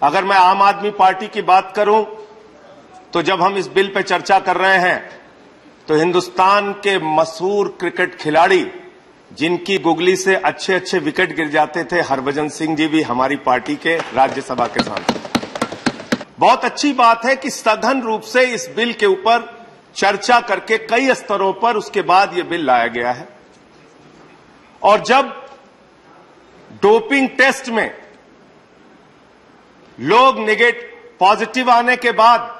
अगर मैं आम आदमी पार्टी की बात करूं तो जब हम इस बिल पर चर्चा कर रहे हैं तो हिंदुस्तान के मशहूर क्रिकेट खिलाड़ी जिनकी गुगली से अच्छे अच्छे विकेट गिर जाते थे, हरभजन सिंह जी भी हमारी पार्टी के राज्यसभा के सांसद। बहुत अच्छी बात है कि सघन रूप से इस बिल के ऊपर चर्चा करके कई स्तरों पर उसके बाद यह बिल लाया गया है। और जब डोपिंग टेस्ट में लोग पॉजिटिव आने के बाद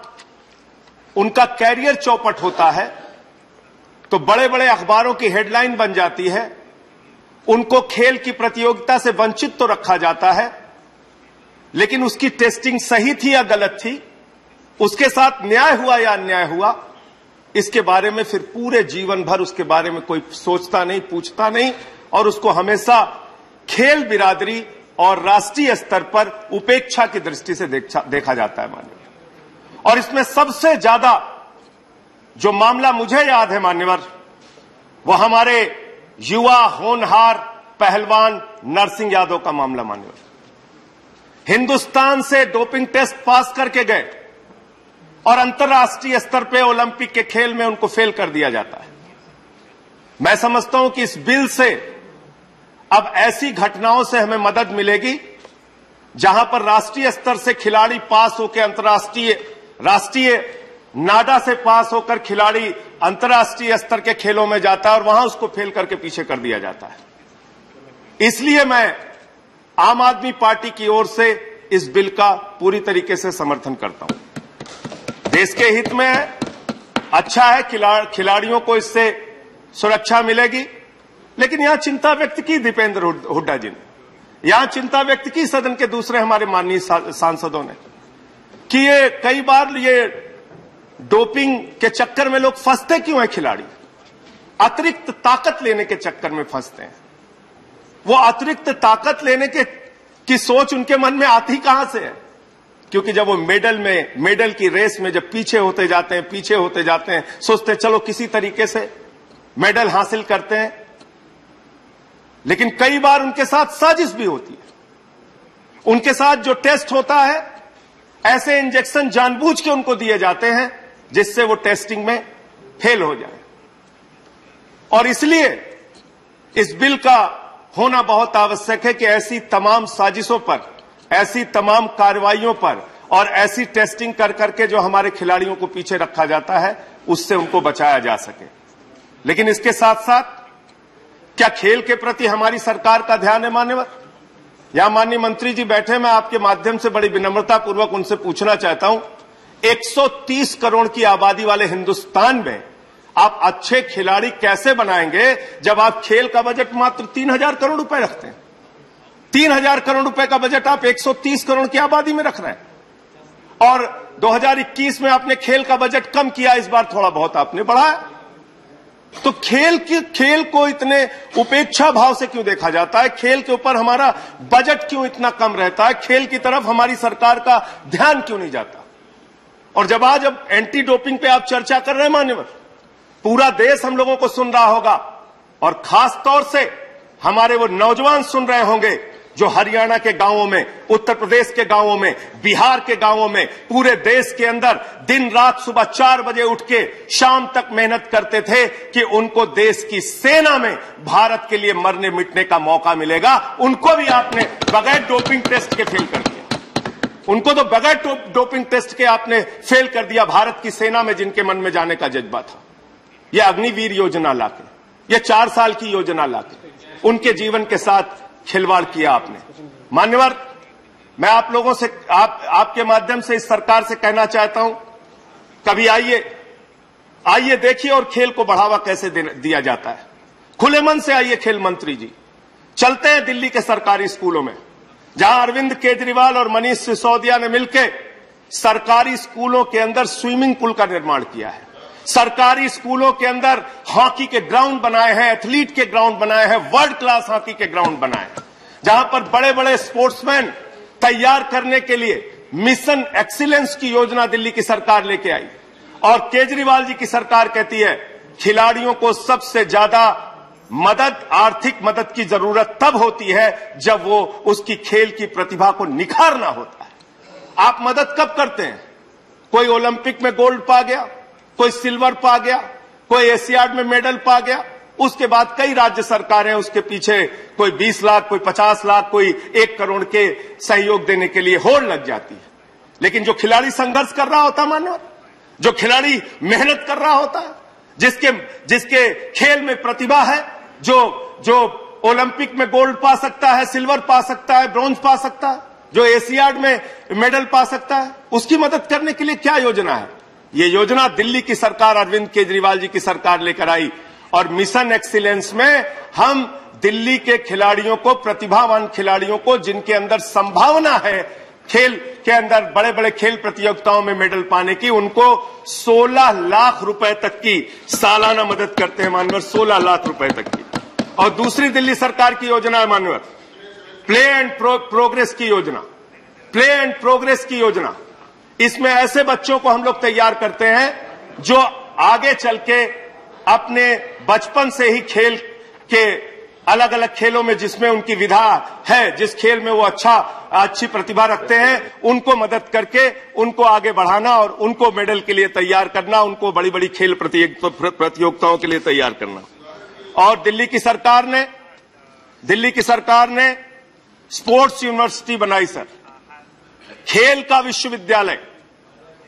उनका कैरियर चौपट होता है तो बड़े बड़े अखबारों की हेडलाइन बन जाती है, उनको खेल की प्रतियोगिता से वंचित तो रखा जाता है, लेकिन उसकी टेस्टिंग सही थी या गलत थी, उसके साथ न्याय हुआ या अन्याय हुआ, इसके बारे में फिर पूरे जीवन भर उसके बारे में कोई सोचता नहीं, पूछता नहीं, और उसको हमेशा खेल बिरादरी और राष्ट्रीय स्तर पर उपेक्षा की दृष्टि से देखा जाता है मान्यवर। और इसमें सबसे ज्यादा जो मामला मुझे याद है मान्यवर, वो हमारे युवा होनहार पहलवान नरसिंह यादव का मामला मान्यवर। हिंदुस्तान से डोपिंग टेस्ट पास करके गए और अंतर्राष्ट्रीय स्तर पे ओलंपिक के खेल में उनको फेल कर दिया जाता है। मैं समझता हूं कि इस बिल से अब ऐसी घटनाओं से हमें मदद मिलेगी जहां पर राष्ट्रीय स्तर से खिलाड़ी पास होकर राष्ट्रीय नाडा से पास होकर खिलाड़ी अंतर्राष्ट्रीय स्तर के खेलों में जाता है और वहां उसको फेल करके पीछे कर दिया जाता है। इसलिए मैं आम आदमी पार्टी की ओर से इस बिल का पूरी तरीके से समर्थन करता हूं। देश के हित में है, अच्छा है, खिलाड़ियों को इससे सुरक्षा मिलेगी। लेकिन यहां चिंता व्यक्त की दीपेंद्र हुड्डा जी ने, यहां चिंता व्यक्त की सदन के दूसरे हमारे माननीय सांसदों ने कि ये कई बार ये डोपिंग के चक्कर में लोग फंसते क्यों हैं, खिलाड़ी अतिरिक्त ताकत लेने के चक्कर में फंसते हैं। वो अतिरिक्त ताकत लेने की सोच उनके मन में आती कहां से है? क्योंकि जब वो मेडल की रेस में जब पीछे होते जाते हैं, सोचते चलो किसी तरीके से मेडल हासिल करते हैं, लेकिन कई बार उनके साथ साजिश भी होती है। उनके साथ जो टेस्ट होता है, ऐसे इंजेक्शन जानबूझ के उनको दिए जाते हैं जिससे वो टेस्टिंग में फेल हो जाए। और इसलिए इस बिल का होना बहुत आवश्यक है कि ऐसी तमाम साजिशों पर, ऐसी तमाम कार्रवाइयों पर और ऐसी टेस्टिंग कर करके जो हमारे खिलाड़ियों को पीछे रखा जाता है, उससे उनको बचाया जा सके। लेकिन इसके साथ साथ क्या खेल के प्रति हमारी सरकार का ध्यान है मान्यवर? यहां माननीय मंत्री जी बैठे, मैं आपके माध्यम से बड़ी विनम्रता पूर्वक उनसे पूछना चाहता हूं, 130 करोड़ की आबादी वाले हिंदुस्तान में आप अच्छे खिलाड़ी कैसे बनाएंगे जब आप खेल का बजट मात्र 3,000 करोड़ रुपए रखते हैं? 3,000 करोड़ रुपए का बजट आप 130 करोड़ की आबादी में रख रहे हैं। और 2021 में आपने खेल का बजट कम किया, इस बार थोड़ा बहुत आपने बढ़ाया। तो खेल को इतने उपेक्षा भाव से क्यों देखा जाता है? खेल के ऊपर हमारा बजट क्यों इतना कम रहता है? खेल की तरफ हमारी सरकार का ध्यान क्यों नहीं जाता? और जब आज एंटी डोपिंग पे आप चर्चा कर रहे हैं मान्यवर, पूरा देश हम लोगों को सुन रहा होगा और खास तौर से हमारे वो नौजवान सुन रहे होंगे जो हरियाणा के गांवों में, उत्तर प्रदेश के गांवों में, बिहार के गांवों में, पूरे देश के अंदर दिन रात सुबह 4 बजे उठ के शाम तक मेहनत करते थे कि उनको देश की सेना में भारत के लिए मरने मिटने का मौका मिलेगा। उनको भी आपने बगैर डोपिंग टेस्ट के फेल कर दिया। उनको तो बगैर डोपिंग टेस्ट के आपने फेल कर दिया। भारत की सेना में जिनके मन में जाने का जज्बा था, ये अग्निवीर योजना लाके, ये 4 साल की योजना लाके उनके जीवन के साथ खिलवाड़ किया आपने। मान्यवर, मैं आप लोगों से, आपके माध्यम से इस सरकार से कहना चाहता हूं, कभी आइए देखिए और खेल को बढ़ावा कैसे दिया जाता है। खुले मन से आइए खेल मंत्री जी, चलते हैं दिल्ली के सरकारी स्कूलों में, जहां अरविंद केजरीवाल और मनीष सिसोदिया ने मिलकर सरकारी स्कूलों के अंदर स्विमिंग पूल का निर्माण किया है। सरकारी स्कूलों के अंदर हॉकी के ग्राउंड बनाए हैं, एथलीट के ग्राउंड बनाए हैं, वर्ल्ड क्लास हॉकी के ग्राउंड बनाए हैं, जहां पर बड़े बड़े स्पोर्ट्समैन तैयार करने के लिए मिशन एक्सीलेंस की योजना दिल्ली की सरकार लेके आई। और केजरीवाल जी की सरकार कहती है खिलाड़ियों को सबसे ज्यादा मदद, आर्थिक मदद की जरूरत तब होती है जब वो उसकी खेल की प्रतिभा को निखारना होता है। आप मदद कब करते हैं? कोई ओलंपिक में गोल्ड पा गया, कोई सिल्वर पा गया, कोई एशियाड में मेडल पा गया, उसके बाद कई राज्य सरकारें उसके पीछे कोई 20 लाख, कोई 50 लाख, कोई 1 करोड़ के सहयोग देने के लिए होड़ लग जाती है। लेकिन जो खिलाड़ी संघर्ष कर रहा होता है मान्यवर, जो खिलाड़ी मेहनत कर रहा होता है, जिसके खेल में प्रतिभा है, जो ओलंपिक में गोल्ड पा सकता है, सिल्वर पा सकता है, ब्रॉन्ज पा सकता है, जो एशियाड में मेडल पा सकता है, उसकी मदद करने के लिए क्या योजना है? ये योजना दिल्ली की सरकार, अरविंद केजरीवाल जी की सरकार लेकर आई और मिशन एक्सीलेंस में हम दिल्ली के खिलाड़ियों को, प्रतिभावान खिलाड़ियों को, जिनके अंदर संभावना है खेल के अंदर बड़े बड़े खेल प्रतियोगिताओं में मेडल पाने की, उनको 16 लाख रुपए तक की सालाना मदद करते हैं मानवर, 16 लाख रुपए तक की। और दूसरी दिल्ली सरकार की योजना है मानवर, प्ले एंड प्रोग्रेस की योजना, प्ले एंड प्रोग्रेस की योजना। इसमें ऐसे बच्चों को हम लोग तैयार करते हैं जो आगे चल के अपने बचपन से ही खेल के अलग अलग खेलों में जिसमें उनकी विधा है, जिस खेल में वो अच्छी प्रतिभा रखते हैं, उनको मदद करके उनको आगे बढ़ाना और उनको मेडल के लिए तैयार करना, उनको बड़ी बड़ी खेल प्रतियोगिताओं के लिए तैयार करना। और दिल्ली की सरकार ने स्पोर्ट्स यूनिवर्सिटी बनाई सर, खेल का विश्वविद्यालय,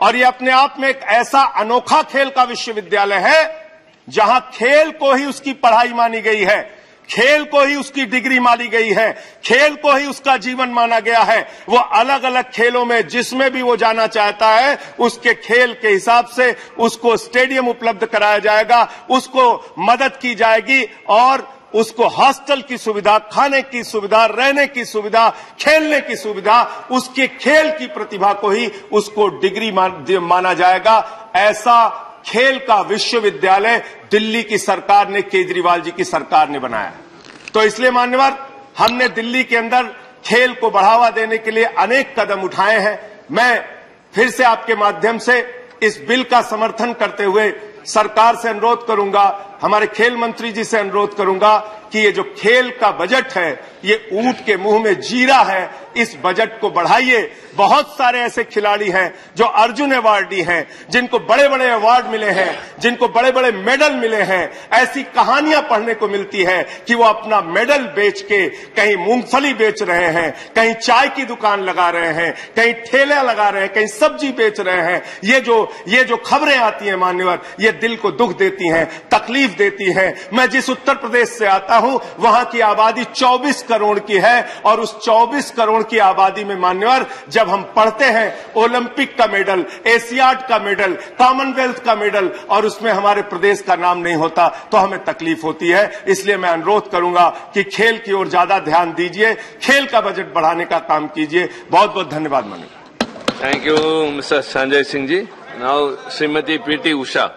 और ये अपने आप में एक ऐसा अनोखा खेल का विश्वविद्यालय है जहां खेल को ही उसकी पढ़ाई मानी गई है, खेल को ही उसकी डिग्री मानी गई है, खेल को ही उसका जीवन माना गया है। वो अलग अलग खेलों में जिसमें भी वो जाना चाहता है, उसके खेल के हिसाब से उसको स्टेडियम उपलब्ध कराया जाएगा, उसको मदद की जाएगी और उसको हॉस्टल की सुविधा, खाने की सुविधा, रहने की सुविधा, खेलने की सुविधा, उसके खेल की प्रतिभा को ही उसको डिग्री माना जाएगा। ऐसा खेल का विश्वविद्यालय दिल्ली की सरकार ने, केजरीवाल जी की सरकार ने बनाया। तो इसलिए मान्यवर, हमने दिल्ली के अंदर खेल को बढ़ावा देने के लिए अनेक कदम उठाए हैं। मैं फिर से आपके माध्यम से इस बिल का समर्थन करते हुए सरकार से अनुरोध करूंगा, हमारे खेल मंत्री जी से अनुरोध करूंगा कि ये जो खेल का बजट है, ये ऊंट के मुंह में जीरा है, इस बजट को बढ़ाइए। बहुत सारे ऐसे खिलाड़ी हैं जो अर्जुन अवार्डी हैं, जिनको बड़े बड़े अवार्ड मिले हैं, जिनको बड़े बड़े मेडल मिले हैं। ऐसी कहानियां पढ़ने को मिलती है कि वो अपना मेडल बेच के कहीं मूंगफली बेच रहे हैं, कहीं चाय की दुकान लगा रहे हैं, कहीं ठेले लगा रहे हैं, कहीं सब्जी बेच रहे हैं। ये जो खबरें आती हैं मान्यवर, ये दिल को दुख देती हैं, तकलीफ देती हैं। मैं जिस उत्तर प्रदेश से आता हूं, वहां की आबादी 24 करोड़ की है और उस 24 करोड़ की आबादी में मान्यवर, जब हम पढ़ते हैं ओलंपिक का मेडल, एशियाड का मेडल, कॉमनवेल्थ का मेडल और उसमें हमारे प्रदेश का नाम नहीं होता, तो हमें तकलीफ होती है। इसलिए मैं अनुरोध करूंगा कि खेल की ओर ज्यादा ध्यान दीजिए, खेल का बजट बढ़ाने का काम कीजिए। बहुत बहुत धन्यवाद माननीय। Thank you mister Sanjay Singh ji. Now Shrimati PT Usha.